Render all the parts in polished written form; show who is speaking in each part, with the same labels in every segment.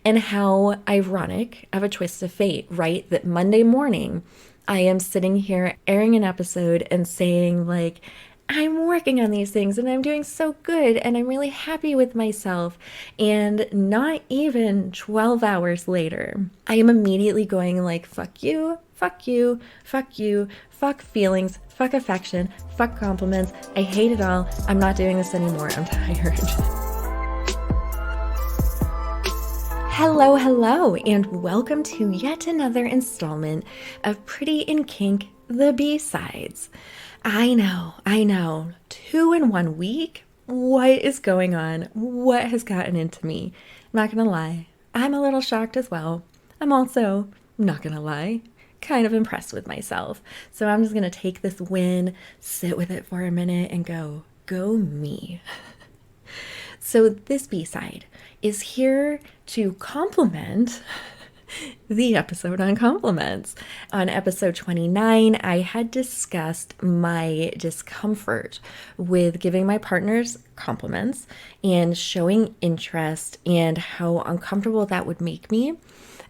Speaker 1: And how ironic of a twist of fate, right? That Monday morning, I am sitting here airing an episode and saying, like, I'm working on these things and I'm doing so good and I'm really happy with myself. And not even 12 hours later, I am immediately going like, fuck you, fuck you, fuck you, fuck feelings, fuck affection, fuck compliments. I hate it all. I'm not doing this anymore. I'm tired. Hello, hello, and welcome to yet another installment of Pretty in Kink, the B-Sides. I know, 2 in 1 week? What is going on? What has gotten into me? I'm not gonna lie, I'm a little shocked as well. I'm also, not gonna lie, kind of impressed with myself. So I'm just gonna take this win, sit with it for a minute, and go me. So this B-side is here to complement the episode on compliments. On episode 29, I had discussed my discomfort with giving my partners compliments and showing interest and how uncomfortable that would make me.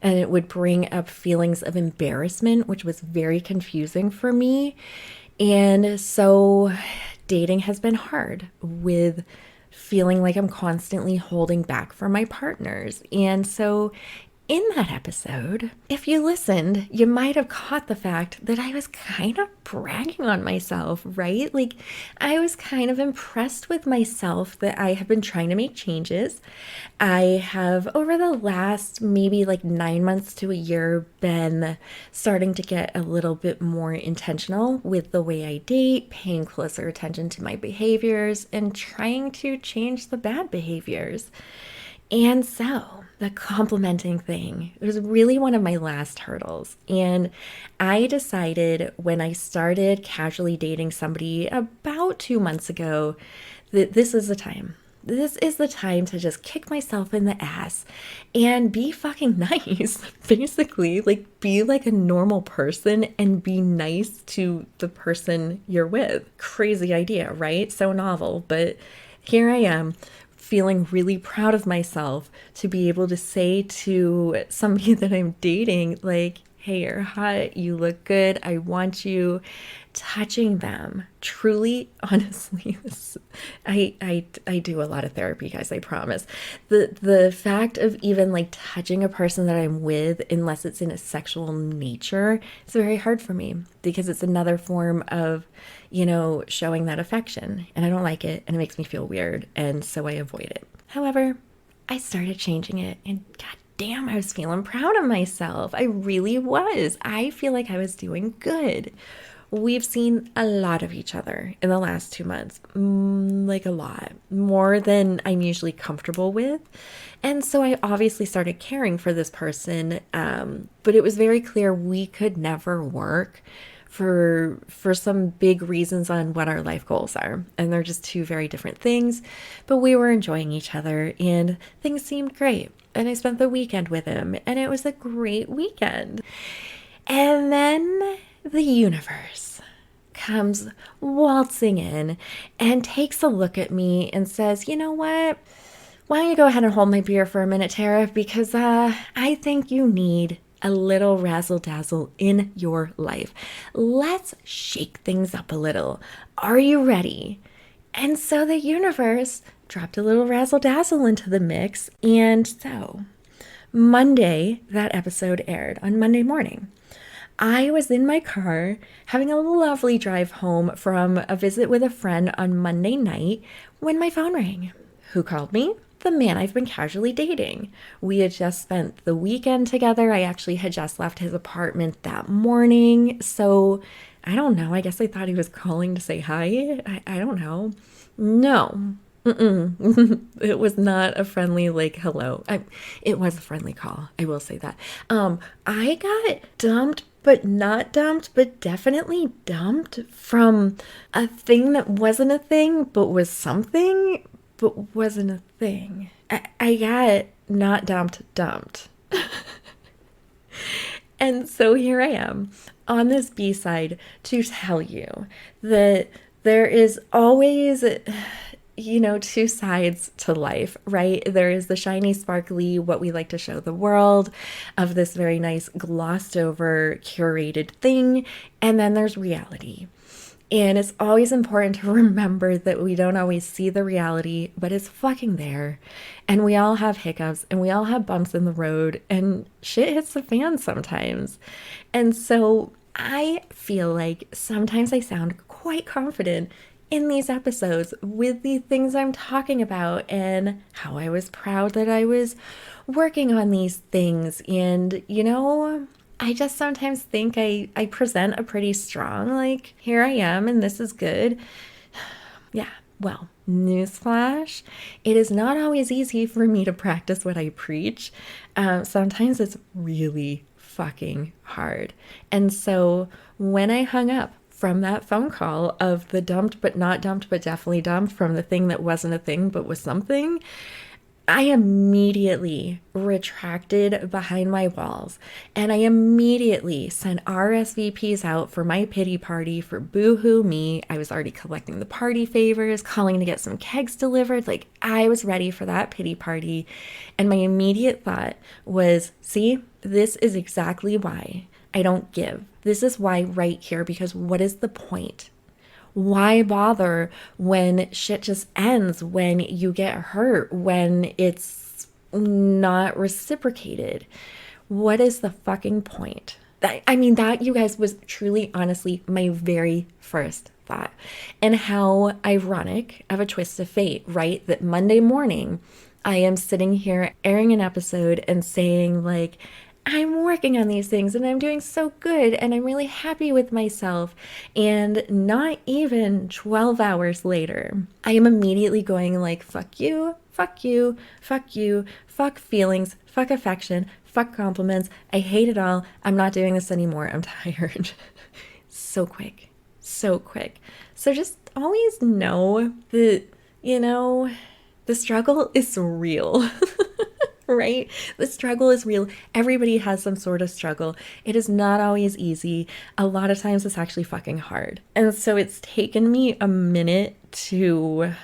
Speaker 1: And it would bring up feelings of embarrassment, which was very confusing for me. And so dating has been hard with feeling like I'm constantly holding back for my partners. And so in that episode, if you listened, you might have caught the fact that I was kind of bragging on myself, right? Like, I was kind of impressed with myself that I have been trying to make changes. I have, over the last maybe like 9 months to a year, been starting to get a little bit more intentional with the way I date, paying closer attention to my behaviors, and trying to change the bad behaviors. And so the complimenting thing was really one of my last hurdles. And I decided when I started casually dating somebody about 2 months ago that this is the time. This is the time to just kick myself in the ass and be fucking nice. Basically, like, be like a normal person and be nice to the person you're with. Crazy idea, right? So novel, but here I am, feeling really proud of myself to be able to say to somebody that I'm dating, like, hey, you're hot, you look good, I want you, touching them. Truly, honestly, I do a lot of therapy, guys, I promise. The fact of even like touching a person that I'm with, unless it's in a sexual nature, it's very hard for me because it's another form of, showing that affection. And I don't like it, and it makes me feel weird, and so I avoid it. However, I started changing it, and god damn, I was feeling proud of myself. I really was. I feel like I was doing good. We've seen a lot of each other in the last 2 months, like a lot, more than I'm usually comfortable with. And so I obviously started caring for this person, but it was very clear we could never work for some big reasons on what our life goals are. And they're just two very different things, but we were enjoying each other and things seemed great. And I spent the weekend with him and it was a great weekend. And then the universe comes waltzing in and takes a look at me and says, you know what? Why don't you go ahead and hold my beer for a minute, Tara? Because I think you need a little razzle dazzle in your life. Let's shake things up a little. Are you ready? And so the universe dropped a little razzle dazzle into the mix. And so Monday, that episode aired on Monday morning. I was in my car having a lovely drive home from a visit with a friend on Monday night when my phone rang. Who called me? The man I've been casually dating. We had just spent the weekend together. I actually had just left his apartment that morning. So I don't know. I guess I thought he was calling to say hi. I don't know. No. It was not a friendly, like, hello. It was a friendly call. I will say that. I got dumped, but not dumped, but definitely dumped from a thing that wasn't a thing, but was something, but wasn't a thing. I got not dumped. And so here I am on this B-side to tell you that there is always two sides to life, right? There is the shiny, sparkly, what we like to show the world of this very nice, glossed over, curated thing. And then there's reality. And it's always important to remember that we don't always see the reality, but it's fucking there. And we all have hiccups and we all have bumps in the road and shit hits the fan sometimes. And so I feel like sometimes I sound quite confident in these episodes with the things I'm talking about and how I was proud that I was working on these things. And, I just sometimes think I present a pretty strong, like, here I am and this is good. Yeah, well, newsflash, it is not always easy for me to practice what I preach. Sometimes it's really fucking hard. And so when I hung up from that phone call of the dumped but not dumped but definitely dumped from the thing that wasn't a thing but was something, I immediately retracted behind my walls and I immediately sent RSVPs out for my pity party for boohoo me. I was already collecting the party favors, calling to get some kegs delivered. Like, I was ready for that pity party. And my immediate thought was, see, this is exactly why I don't give. This is why right here, because what is the point? Why bother when shit just ends, when you get hurt, when it's not reciprocated? What is the fucking point? That, you guys, was truly, honestly, my very first thought. And how ironic of a twist of fate, right? That Monday morning, I am sitting here airing an episode and saying, like, I'm working on these things and I'm doing so good and I'm really happy with myself. And not even 12 hours later, I am immediately going like, fuck you, fuck you, fuck you, fuck feelings, fuck affection, fuck compliments. I hate it all. I'm not doing this anymore. I'm tired. So quick, so quick. So just always know that, the struggle is real. Right? The struggle is real. Everybody has some sort of struggle. It is not always easy. A lot of times it's actually fucking hard. And so it's taken me a minute to...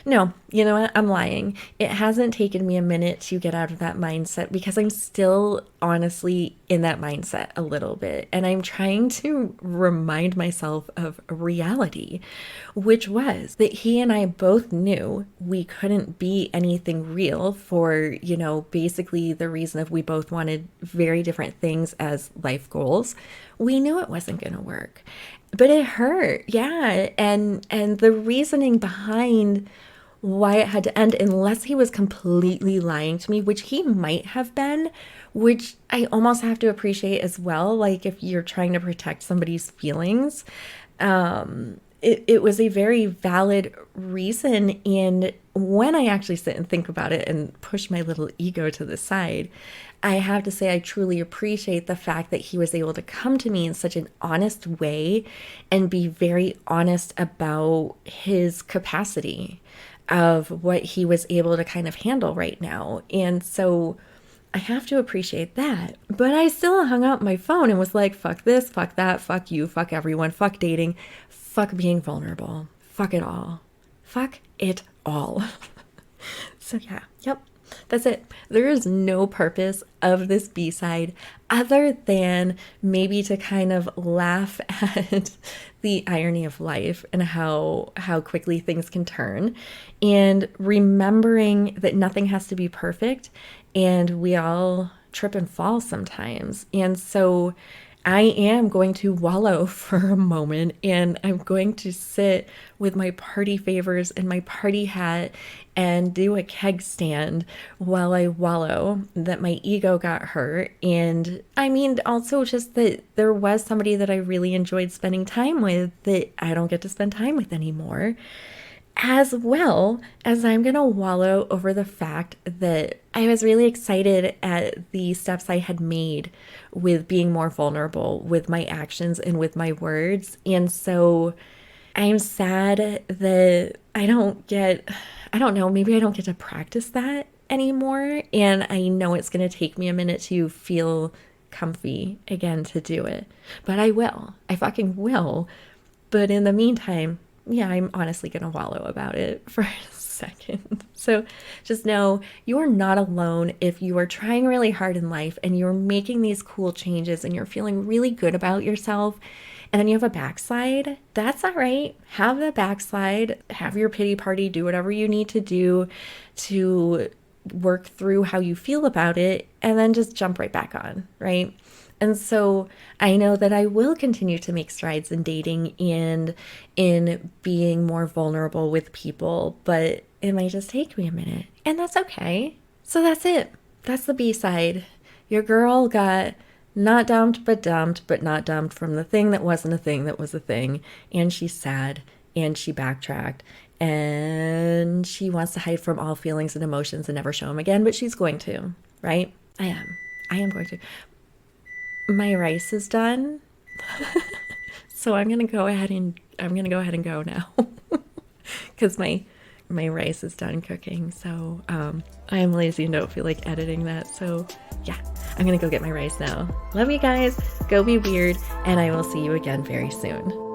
Speaker 1: No, you know what? I'm lying. It hasn't taken me a minute to get out of that mindset because I'm still honestly in that mindset a little bit. And I'm trying to remind myself of reality, which was that he and I both knew we couldn't be anything real for, basically the reason of we both wanted very different things as life goals. We knew it wasn't going to work, but it hurt. Yeah. And the reasoning behind why it had to end, unless he was completely lying to me, which he might have been, which I almost have to appreciate as well. Like, if you're trying to protect somebody's feelings, it was a very valid reason. And when I actually sit and think about it and push my little ego to the side, I have to say I truly appreciate the fact that he was able to come to me in such an honest way and be very honest about his capacity of what he was able to kind of handle right now. And so I have to appreciate that. But I still hung up my phone and was like, fuck this, fuck that, fuck you, fuck everyone, fuck dating, fuck being vulnerable, fuck it all. Fuck it all. So yeah, yep. That's it. There is no purpose of this B-side other than maybe to kind of laugh at the irony of life and how quickly things can turn, and remembering that nothing has to be perfect and we all trip and fall sometimes. And so I am going to wallow for a moment and I'm going to sit with my party favors and my party hat and do a keg stand while I wallow that my ego got hurt. And also just that there was somebody that I really enjoyed spending time with that I don't get to spend time with anymore. As well as I'm going to wallow over the fact that I was really excited at the steps I had made with being more vulnerable with my actions and with my words. And so I'm sad that I don't know, maybe I don't get to practice that anymore. And I know it's going to take me a minute to feel comfy again to do it. But I will. I fucking will. But in the meantime, yeah, I'm honestly going to wallow about it for a second. So just know you are not alone if you are trying really hard in life and you're making these cool changes and you're feeling really good about yourself. And then you have a backslide. That's all right. Have the backslide, have your pity party, do whatever you need to do to work through how you feel about it, and then just jump right back on, right? And so I know that I will continue to make strides in dating and in being more vulnerable with people, but it might just take me a minute, and that's okay. So that's it. That's the B side. Your girl got not dumped, but not dumped from the thing that wasn't a thing that was a thing. And she's sad and she backtracked and she wants to hide from all feelings and emotions and never show them again, but she's going to, right? I am going to. My rice is done. So I'm going to go ahead and go now because my rice is done cooking. So I am lazy and don't feel like editing that. So yeah, I'm going to go get my rice now. Love you guys. Go be weird. And I will see you again very soon.